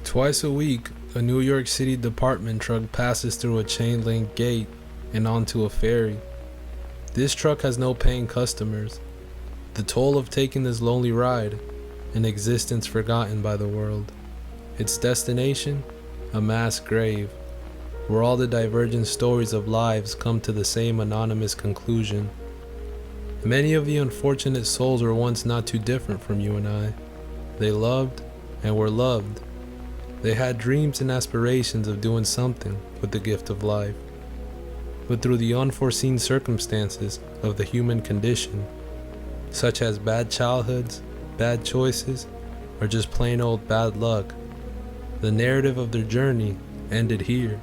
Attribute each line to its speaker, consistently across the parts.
Speaker 1: Twice a week, a New York City department truck passes through a chain-link gate and onto a ferry. This truck has no paying customers. The toll of taking this lonely ride, an existence forgotten by the world. Its destination, a mass grave, where all the divergent stories of lives come to the same anonymous conclusion. Many of the unfortunate souls were once not too different from you and I. They loved and were loved. They had dreams and aspirations of doing something with the gift of life. But through the unforeseen circumstances of the human condition, such as bad childhoods, bad choices, or just plain old bad luck, the narrative of their journey ended here.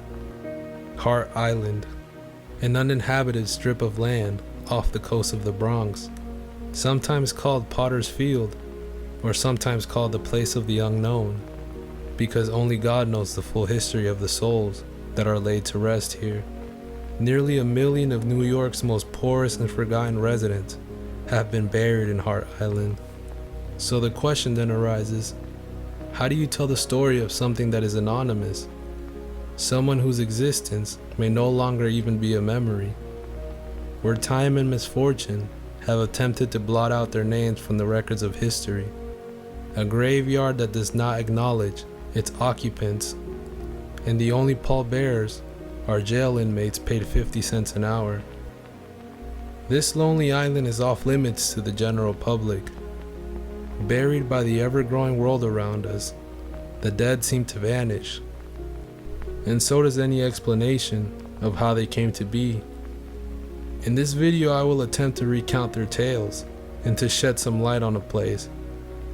Speaker 1: Hart Island, an uninhabited strip of land off the coast of the Bronx, sometimes called Potter's Field, or sometimes called the place of the unknown, because only God knows the full history of the souls that are laid to rest here. Nearly 1 million of New York's most poorest and forgotten residents have been buried in Hart Island. So the question then arises, how do you tell the story of something that is anonymous? Someone whose existence may no longer even be a memory, where time and misfortune have attempted to blot out their names from the records of history. A graveyard that does not acknowledge its occupants, and the only pallbearers are jail inmates paid 50 cents an hour. This lonely island is off limits to the general public. Buried by the ever-growing world around us, the dead seem to vanish, and so does any explanation of how they came to be. In this video, I will attempt to recount their tales and to shed some light on a place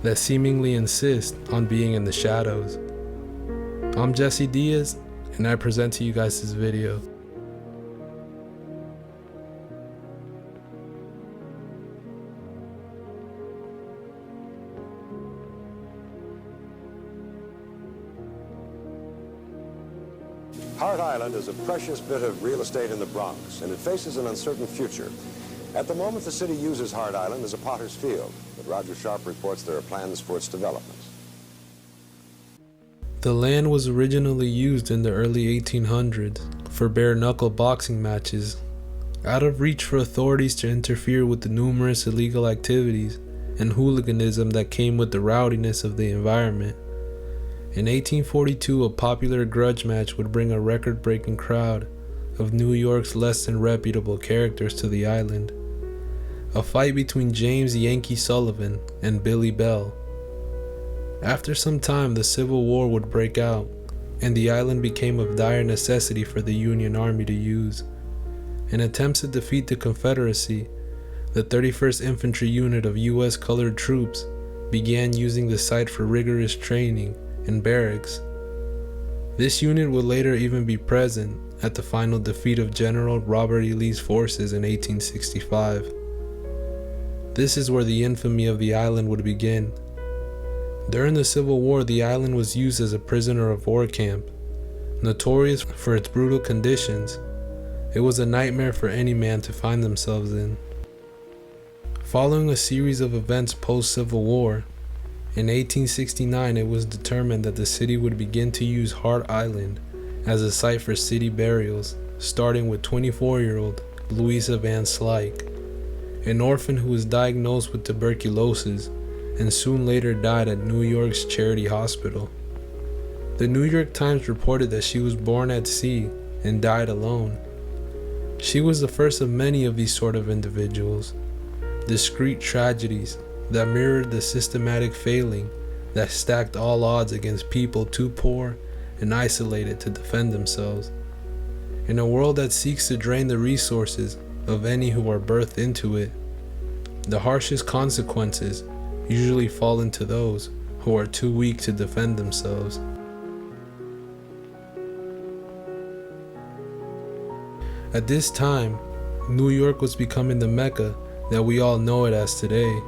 Speaker 1: that seemingly insists on being in the shadows. I'm Jesse Diaz, and I present to you guys this video.
Speaker 2: Hart Island is a precious bit of real estate in the Bronx, and it faces an uncertain future. At the moment, the city uses Hart Island as a potter's field, but Roger Sharp reports there are plans for its development.
Speaker 1: The land was originally used in the early 1800s for bare-knuckle boxing matches, out of reach for authorities to interfere with the numerous illegal activities and hooliganism that came with the rowdiness of the environment. In 1842, a popular grudge match would bring a record-breaking crowd of New York's less than reputable characters to the island. A fight between James Yankee Sullivan and Billy Bell. After some time, the Civil War would break out, and the island became of dire necessity for the Union Army to use. In attempts to defeat the Confederacy, the 31st Infantry Unit of U.S. colored troops began using the site for rigorous training and barracks. This unit would later even be present at the final defeat of General Robert E. Lee's forces in 1865. This is where the infamy of the island would begin. During the Civil War, the island was used as a prisoner of war camp. Notorious for its brutal conditions, it was a nightmare for any man to find themselves in. Following a series of events post-Civil War, in 1869 it was determined that the city would begin to use Hart Island as a site for city burials, starting with 24-year-old Louisa Van Slyke, an orphan who was diagnosed with tuberculosis and soon later died at New York's Charity Hospital. The New York Times reported that she was born at sea and died alone. She was the first of many of these sort of individuals, discrete tragedies that mirrored the systematic failing that stacked all odds against people too poor and isolated to defend themselves. In a world that seeks to drain the resources of any who are birthed into it, the harshest consequences usually fall into those who are too weak to defend themselves. At this time, New York was becoming the Mecca that we all know it as today.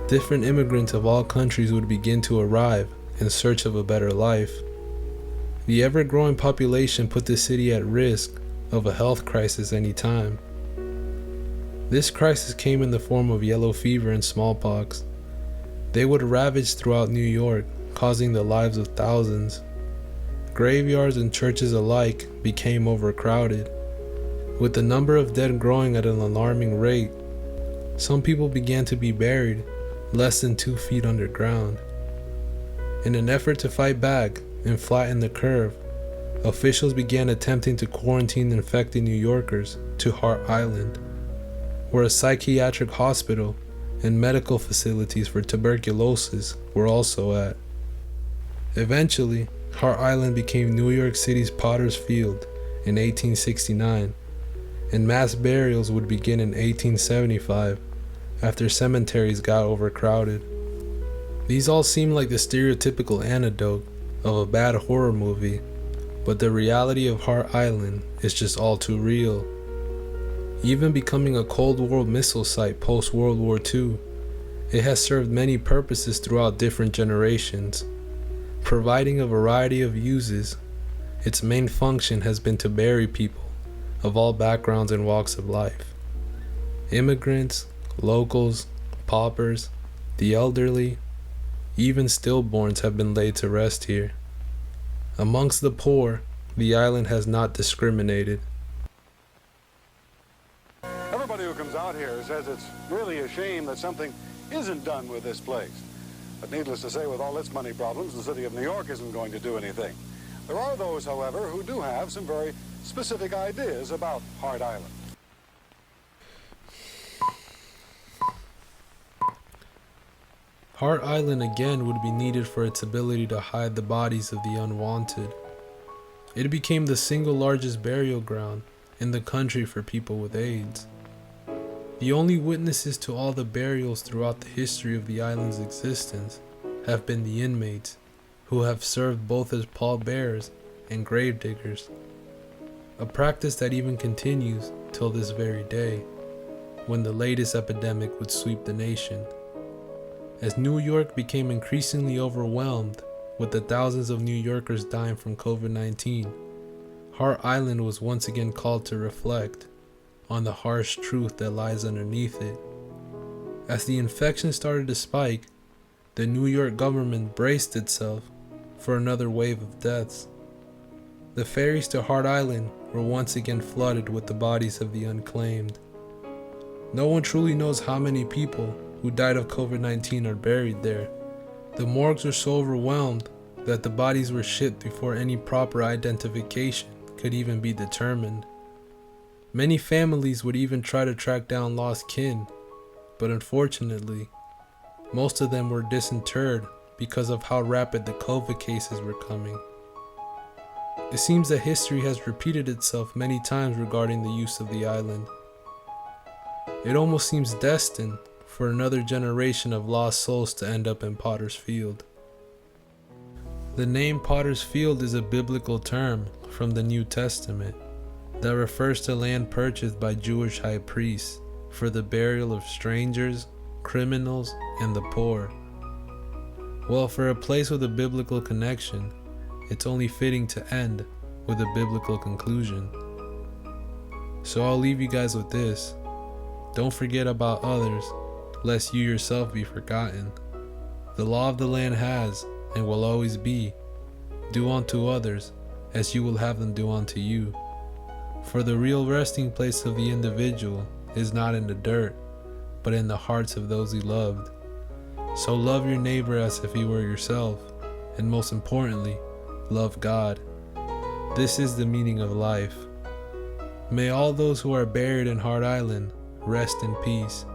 Speaker 1: Different immigrants of all countries would begin to arrive in search of a better life. The ever-growing population put the city at risk of a health crisis any time. This crisis came in the form of yellow fever and smallpox. They would ravage throughout New York, causing the lives of thousands. Graveyards and churches alike became overcrowded, with the number of dead growing at an alarming rate. Some people began to be buried less than 2 feet underground. In an effort to fight back and flatten the curve, officials began attempting to quarantine infected New Yorkers to Hart Island, where a psychiatric hospital and medical facilities for tuberculosis were also at. Eventually, Hart Island became New York City's Potter's Field in 1869, and mass burials would begin in 1875 after cemeteries got overcrowded. These all seem like the stereotypical anecdote of a bad horror movie, but the reality of Hart Island is just all too real. Even becoming a Cold War missile site post-World War II, it has served many purposes throughout different generations. Providing a variety of uses, its main function has been to bury people of all backgrounds and walks of life. Immigrants, locals, paupers, the elderly, even stillborns have been laid to rest here. Amongst the poor, the island has not discriminated.
Speaker 3: Everybody who comes out here says it's really a shame that something isn't done with this place. But needless to say, with all its money problems, the city of New York isn't going to do anything. There are those, however, who do have some very specific ideas about Hart Island.
Speaker 1: Hart Island again would be needed for its ability to hide the bodies of the unwanted. It became the single largest burial ground in the country for people with AIDS. The only witnesses to all the burials throughout the history of the island's existence have been the inmates, who have served both as pallbearers and gravediggers, a practice that even continues till this very day, when the latest epidemic would sweep the nation. As New York became increasingly overwhelmed with the thousands of New Yorkers dying from COVID-19, Hart Island was once again called to reflect on the harsh truth that lies underneath it. As the infection started to spike, the New York government braced itself for another wave of deaths. The ferries to Hart Island were once again flooded with the bodies of the unclaimed. No one truly knows how many people who died of COVID-19 are buried there. The morgues were so overwhelmed that the bodies were shipped before any proper identification could even be determined. Many families would even try to track down lost kin, but unfortunately, most of them were disinterred because of how rapid the COVID cases were coming. It seems that history has repeated itself many times regarding the use of the island. It almost seems destined for another generation of lost souls to end up in Potter's Field. The name Potter's Field is a biblical term from the New Testament that refers to land purchased by Jewish high priests for the burial of strangers, criminals, and the poor. Well, for a place with a biblical connection, it's only fitting to end with a biblical conclusion. So I'll leave you guys with this. Don't forget about others, lest you yourself be forgotten. The law of the land has, and will always be, do unto others as you will have them do unto you. For the real resting place of the individual is not in the dirt, but in the hearts of those he loved. So love your neighbor as if he were yourself, and most importantly, love God. This is the meaning of life. May all those who are buried in Hart Island rest in peace.